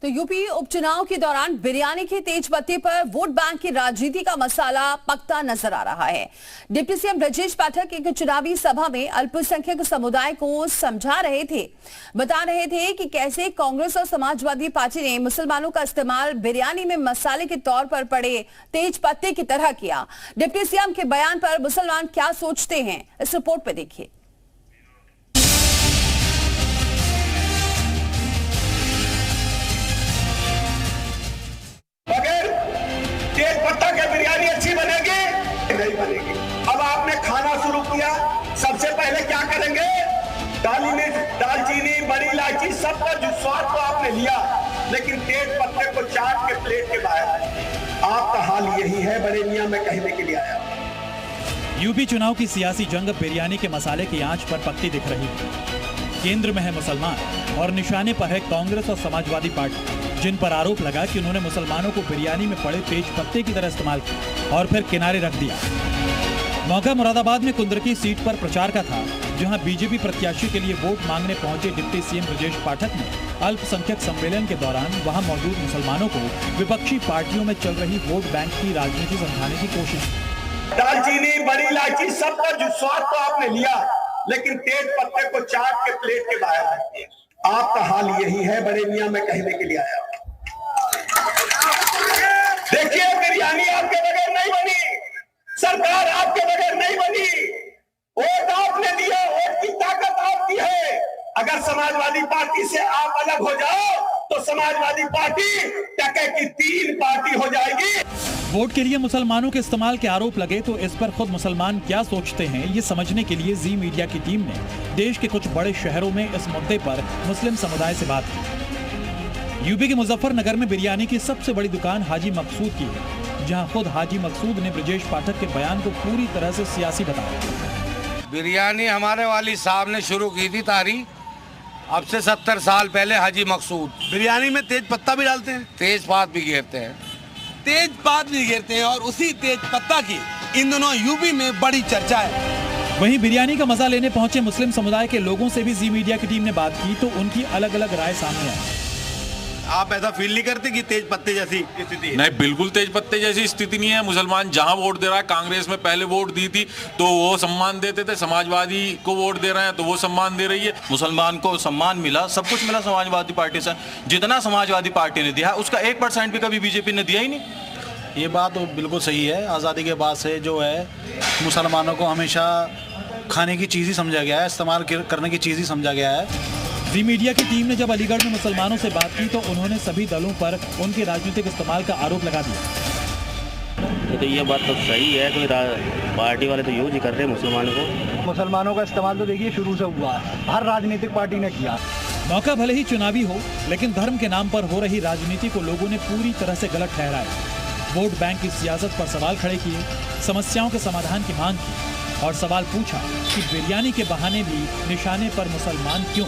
तो यूपी उपचुनाव के दौरान बिरयानी के तेज पत्ते पर वोट बैंक की राजनीति का मसाला पकता नजर आ रहा है। डिप्टी सीएम ब्रजेश पाठक एक चुनावी सभा में अल्पसंख्यक समुदाय को समझा रहे थे, बता रहे थे कि कैसे कांग्रेस और समाजवादी पार्टी ने मुसलमानों का इस्तेमाल बिरयानी में मसाले के तौर पर पड़े तेज पत्ते की तरह किया। डिप्टी सीएम के बयान पर मुसलमान क्या सोचते हैं, इस रिपोर्ट में देखिए। तेज पत्ता के बिरयानी अच्छी बनेगी? नहीं बनेगी। अब आपने खाना शुरू किया, सबसे पहले क्या करेंगे? काली मिर्च, दालचीनी, बड़ी इलायची, सबका जो स्वाद तो आपने लिया, लेकिन तेज पत्ते को चाट के प्लेट के बाहर। आपका हाल यही है, बड़े मियां मैं कहने के लिए आया। यूपी चुनाव की सियासी जंग बिरयानी के मसाले की आंच पर पकती दिख रही है। केंद्र में है मुसलमान और निशाने पर है कांग्रेस और समाजवादी पार्टी, जिन पर आरोप लगा कि उन्होंने मुसलमानों को बिरयानी में पड़े तेज पत्ते की तरह इस्तेमाल किया और फिर किनारे रख दिया। मौका मुरादाबाद में कुंदरकी सीट पर प्रचार का था, जहां बीजेपी प्रत्याशी के लिए वोट मांगने पहुंचे डिप्टी सीएम ब्रजेश पाठक ने अल्पसंख्यक सम्मेलन के दौरान वहां मौजूद मुसलमानों को विपक्षी पार्टियों में चल रही वोट बैंक की राजनीति समझाने की कोशिश की। दालचीनी, बड़ी इलायची, सबका जो स्वाद तो आपने लिया, लेकिन तेज पत्ते को चाट के प्लेट के बाहर रख दिया। आपका हाल यही है, बड़े मियां मैं कहने के लिए आया। देखिए, बिरयानी आपके बगैर नहीं बनी, सरकार आपके बगैर नहीं बनी। वोट आपने दिया, वोट की ताकत आपकी है। अगर समाजवादी पार्टी से आप अलग हो जाओ तो समाजवादी पार्टी टके की 3 पार्टी हो जाएगी। वोट के लिए मुसलमानों के इस्तेमाल के आरोप लगे तो इस पर खुद मुसलमान क्या सोचते हैं, ये समझने के लिए जी मीडिया की टीम ने देश के कुछ बड़े शहरों में इस मुद्दे पर मुस्लिम समुदाय से बात की। यूपी के मुजफ्फरनगर में बिरयानी की सबसे बड़ी दुकान हाजी मकसूद की है, जहां खुद हाजी मकसूद ने ब्रजेश पाठक के बयान को पूरी तरह से सियासी बताया। बिरयानी हमारे वाली साहब ने शुरू की थी तारीख, अब से 70 साल पहले हाजी मकसूद। बिरयानी में तेज पत्ता भी डालते हैं, तेज पात भी घेरते हैं, तेज पात भी घेरते हैं, और उसी तेज पत्ता की इन दोनों यूपी में बड़ी चर्चा है। वहीं बिरयानी का मजा लेने पहुंचे मुस्लिम समुदाय के लोगों से भी जी मीडिया की टीम ने बात की तो उनकी अलग अलग राय सामने आई। आप ऐसा फील नहीं करते कि तेज पत्ते जैसी स्थिति है? नहीं, बिल्कुल तेज पत्ते जैसी स्थिति नहीं है। मुसलमान जहां वोट दे रहा है, कांग्रेस में पहले वोट दी थी तो वो सम्मान देते थे, समाजवादी को वोट दे रहे हैं तो वो सम्मान दे रही है। मुसलमान को सम्मान मिला, सब कुछ मिला समाजवादी पार्टी से। जितना समाजवादी पार्टी ने दिया उसका 1% भी कभी बीजेपी ने दिया ही नहीं। ये बात तो बिल्कुल सही है। आज़ादी के बाद से जो है मुसलमानों को हमेशा खाने की चीज़ ही समझा गया है, इस्तेमाल करने की चीज़ ही समझा गया है। जी मीडिया की टीम ने जब अलीगढ़ में मुसलमानों से बात की तो उन्होंने सभी दलों पर उनके राजनीतिक इस्तेमाल का आरोप लगा दिया। तो ये बात तो सही है कि पार्टी वाले तो यूज ही कर रहे हैं मुसलमानों को। मुसलमानों का इस्तेमाल तो देखिए शुरू से हुआ है, हर राजनीतिक पार्टी ने किया। मौका भले ही चुनावी हो, लेकिन धर्म के नाम पर हो रही राजनीति को लोगों ने पूरी तरह से गलत ठहराया। वोट बैंक की सियासत पर सवाल खड़े किए, समस्याओं के समाधान की मांग की और सवाल पूछा कि बिरयानी के बहाने भी निशाने पर मुसलमान क्यों।